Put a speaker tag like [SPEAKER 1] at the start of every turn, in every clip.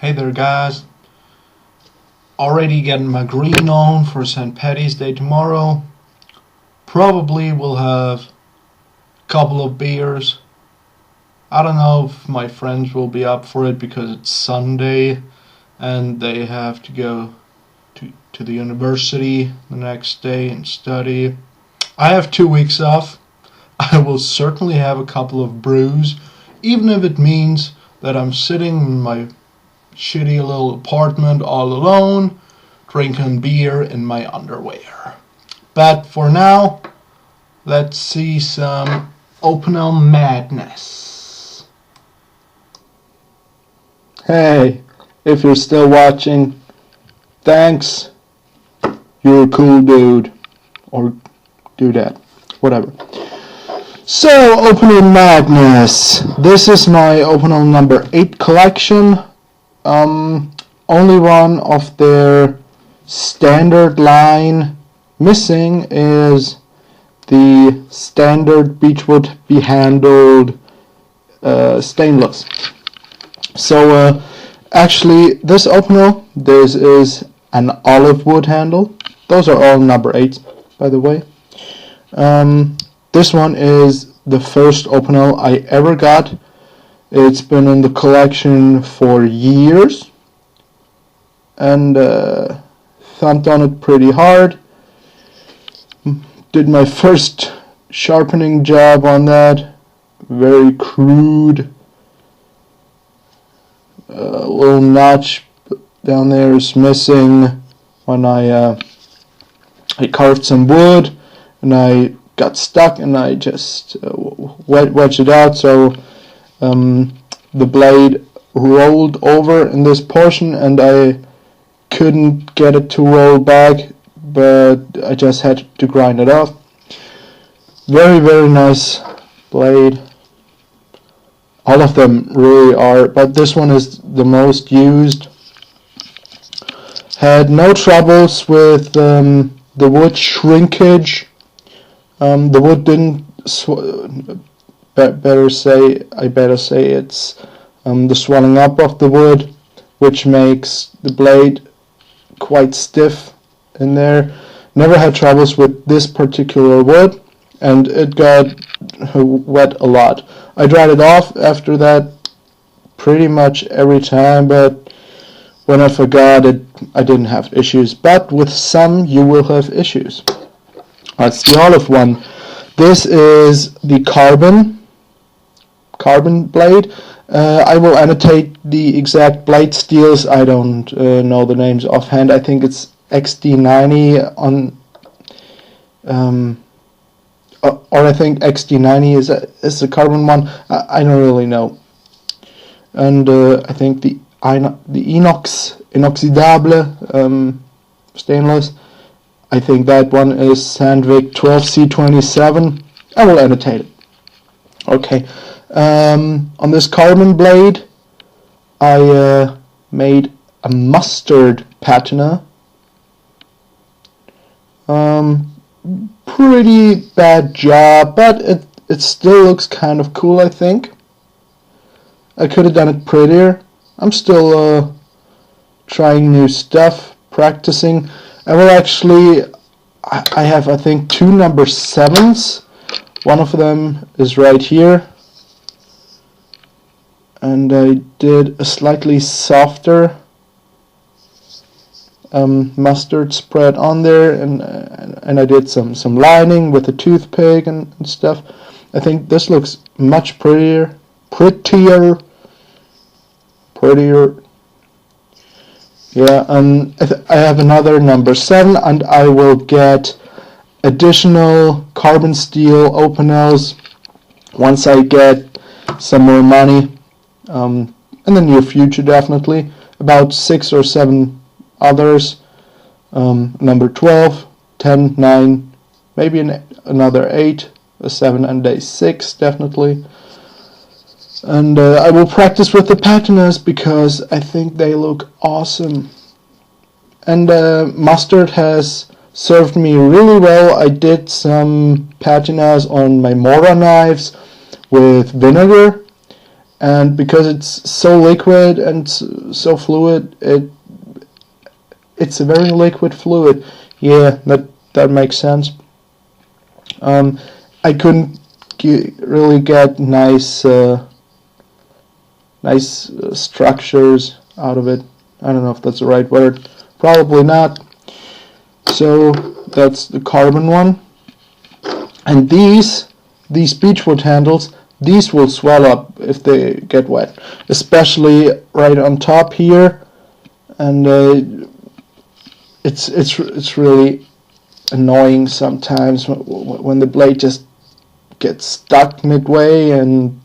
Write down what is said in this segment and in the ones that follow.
[SPEAKER 1] Hey there guys, already getting my green on for St. Paddy's Day tomorrow. Probably will have a couple of beers. I don't know if my friends will be up for it because it's Sunday and they have to go to the university the next day and study. I have 2 weeks off. I will certainly have a couple of brews, even if it means that I'm sitting in my shitty little apartment all alone, drinking beer in my underwear. But for now, let's see some Opinel madness.
[SPEAKER 2] Hey, if you're still watching, thanks. You're a cool dude. Or dudette. Whatever. So, Opinel madness. This is my Opinel number 8 collection. Only one of their standard line missing is the standard beechwood behandled stainless. So actually this Opinel, this is an olive wood handle. Those are all number 8s, by the way. This one is the first Opinel I ever got. It's been in the collection for years, and thumped on it pretty hard. Did my first sharpening job on that, very crude. A little notch down there is missing when I carved some wood, and I got stuck, and I just wedged it out, so the blade rolled over in this portion and I couldn't get it to roll back, but I just had to grind it off. Very, very nice blade. All of them really are, but this one is the most used. Had no troubles with the wood shrinkage. The wood didn't I better say it's the swelling up of the wood, which makes the blade quite stiff in there. Never had troubles with this particular wood, and it got wet a lot. I dried it off after that pretty much every time, but when I forgot it, I didn't have issues. But with some, you will have issues. That's the olive one. This is the carbon blade. I will annotate the exact blade steels. I don't know the names offhand. I think it's XD90 on, or I think XD90 is the carbon one. I don't really know. And I think the inox inoxidable stainless. I think that one is Sandvik 12C27. I will annotate it. Okay. On this carbon blade, I made a mustard patina. Pretty bad job, but it still looks kind of cool, I think. I could have done it prettier. I'm still trying new stuff, practicing. I will actually, I have I think 2 number 7s. One of them is right here. And I did a slightly softer mustard spread on there, and I did some lining with a toothpick and stuff. I think this looks much prettier. Yeah, I have another number 7, and I will get additional carbon steel Opinels once I get some more money. In the near future, definitely. About 6 or 7 others. Number 12, 10, 9, maybe another 8, a 7, and a 6, definitely. And I will practice with the patinas because I think they look awesome. And mustard has served me really well. I did some patinas on my Mora knives with vinegar, and because it's so liquid and so fluid, it's a very liquid fluid. Yeah, that makes sense. I couldn't really get nice structures out of it. I don't know if that's the right word. Probably not. So that's the carbon one. And these beechwood handles, these will swell up if they get wet, especially right on top here. And it's really annoying sometimes when the blade just gets stuck midway. And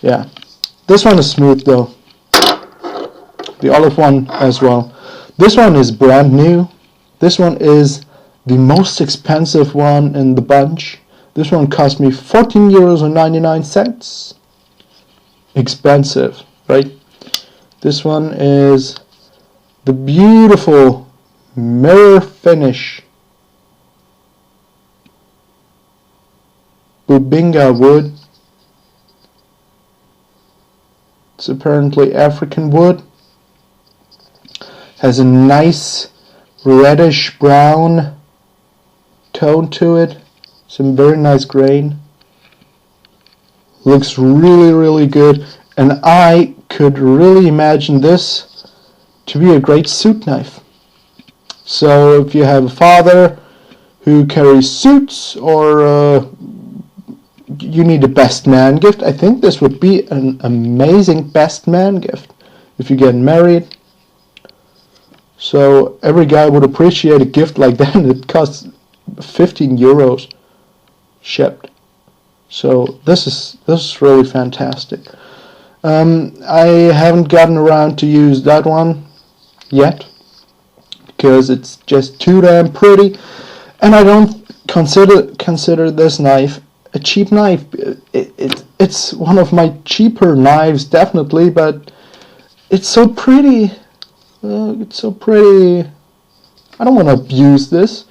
[SPEAKER 2] yeah, this one is smooth though. The olive one as well. This one is brand new. This one is the most expensive one in the bunch. This one cost me €14.99. Expensive, right? This one is the beautiful mirror finish bubinga wood. It's apparently African wood. Has a nice reddish brown tone to it. Some very nice grain. Looks really, really good. And I could really imagine this to be a great suit knife. So if you have a father who carries suits, or you need a best man gift, I think this would be an amazing best man gift if you get married. So every guy would appreciate a gift like that, and it costs €15 shipped. So this is really fantastic. I haven't gotten around to use that one yet because it's just too damn pretty, and I don't consider this knife a cheap knife. It's one of my cheaper knives, definitely, but it's so pretty. It's so pretty. I don't want to abuse this.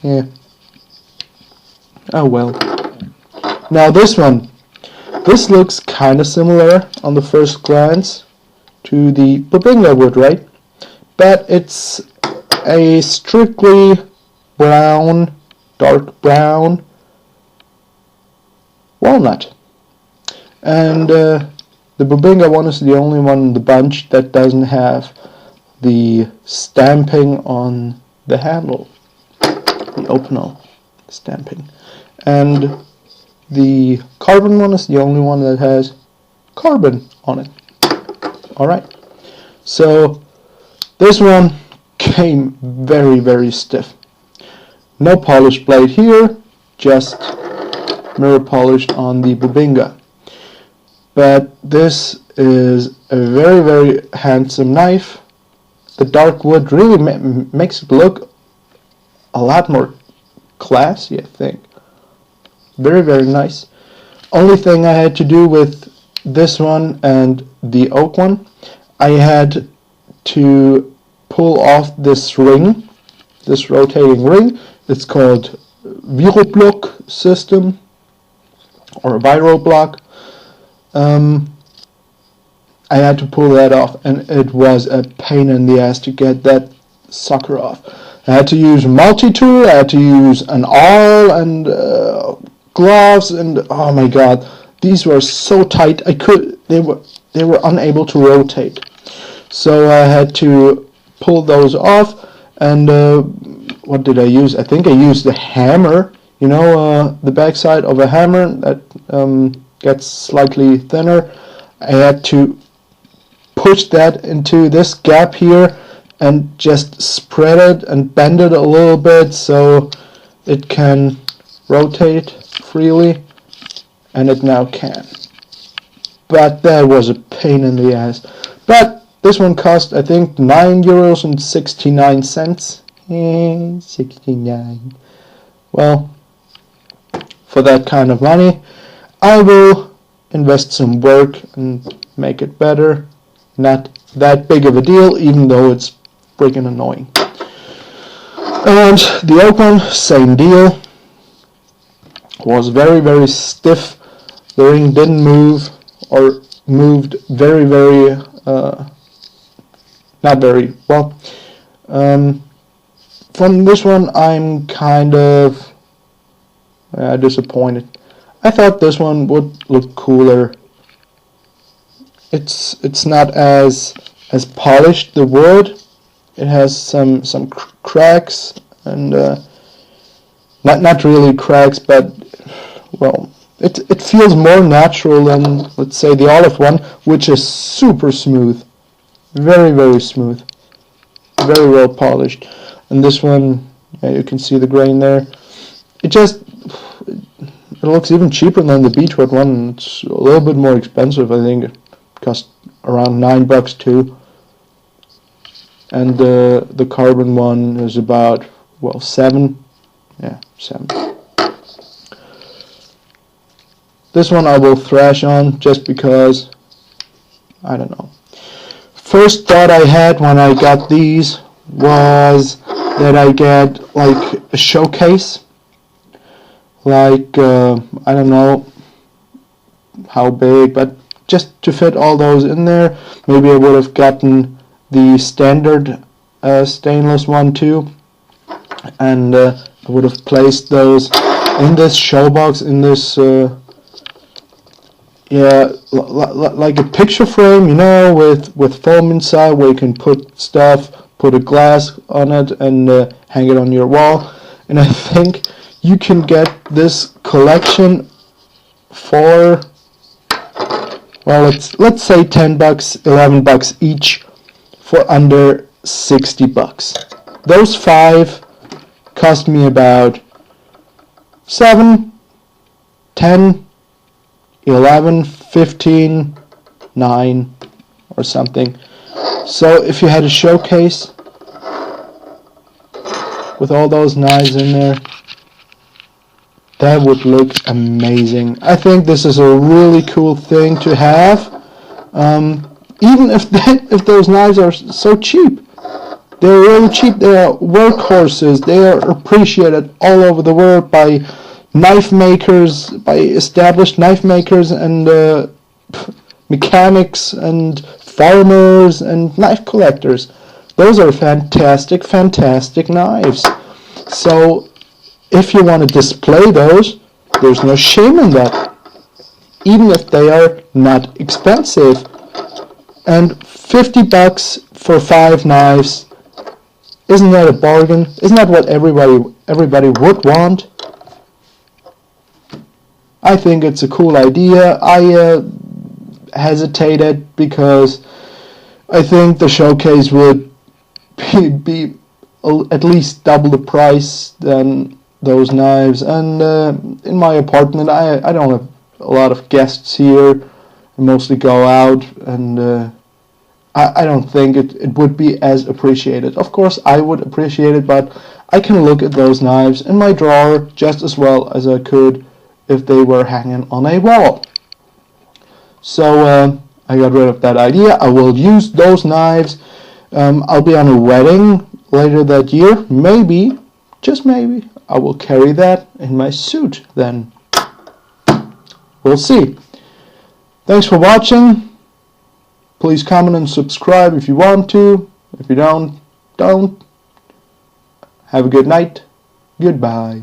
[SPEAKER 2] Yeah. Oh well. Now this one. This looks kind of similar on the first glance to the bubinga wood, right? But it's a strictly brown, dark brown walnut. And the bubinga one is the only one in the bunch that doesn't have the stamping on the handle, the Opinel stamping. And the carbon one is the only one that has carbon on it. Alright, so this one came very, very stiff. No polished blade here, just mirror polished on the bubinga. But this is a very, very handsome knife. The dark wood really makes it look a lot more classy, I think. Very, very nice. Only thing I had to do with this one and the oak one, I had to pull off this ring, this rotating ring. It's called Viroblock system, or Viroblock. I had to pull that off, and it was a pain in the ass to get that sucker off. I had to use a multi-tool, I had to use an awl and gloves, and oh my god, these were so tight. They were unable to rotate. So I had to pull those off, and what did I use? I think I used the hammer. You know, the backside of a hammer that gets slightly thinner. I had to push that into this gap here and just spread it and bend it a little bit so it can rotate freely, and it now can. But that was a pain in the ass. But this one cost, I think, €9.69. 69. Well, for that kind of money, I will invest some work and make it better. Not that big of a deal, even though it's freaking annoying. And the oak one, same deal. Was very, very stiff The ring didn't move, or moved very, very, not very well. From this one, I'm kind of disappointed. I thought this one would look cooler. It's not as polished, the wood. It has some cracks, and not really cracks, but well, it feels more natural than, let's say, the olive one, which is super smooth, very, very smooth, very well polished. And this one, yeah, you can see the grain there. It looks even cheaper than the beechwood one. It's a little bit more expensive, I think. It cost around $9 too. And the carbon one is about, well, 7. Yeah, 7. This one I will thrash on just because, I don't know. First thought I had when I got these was that I get like a showcase, like I don't know how big, but just to fit all those in there. Maybe I would have gotten the standard stainless one too, and I would have placed those in this show box, in this yeah, like a picture frame, you know, with foam inside, where you can put stuff, put a glass on it, and hang it on your wall. And I think you can get this collection for, well, let's say $10, $11 each, for under $60. Those 5 cost me about 7, 10, 11, 15, 9 or something. So if you had a showcase with all those knives in there, that would look amazing. I think this is a really cool thing to have, even if those knives are so cheap. They're really cheap. They are workhorses. They are appreciated all over the world by knife makers, by established knife makers, and mechanics, and farmers, and knife collectors. Those are fantastic, fantastic knives. So if you want to display those, there's no shame in that, even if they are not expensive. And $50 for 5 knives, isn't that a bargain? Isn't that what everybody would want? I think it's a cool idea. I hesitated because I think the showcase would be at least double the price than those knives. And in my apartment, I don't have a lot of guests here. I mostly go out, and I don't think it would be as appreciated. Of course, I would appreciate it, but I can look at those knives in my drawer just as well as I could if they were hanging on a wall. So I got rid of that idea. I will use those knives. I'll be on a wedding later that year. Maybe, just maybe, I will carry that in my suit then. We'll see. Thanks for watching. Please comment and subscribe if you want to. If you don't. Have a good night. Goodbye.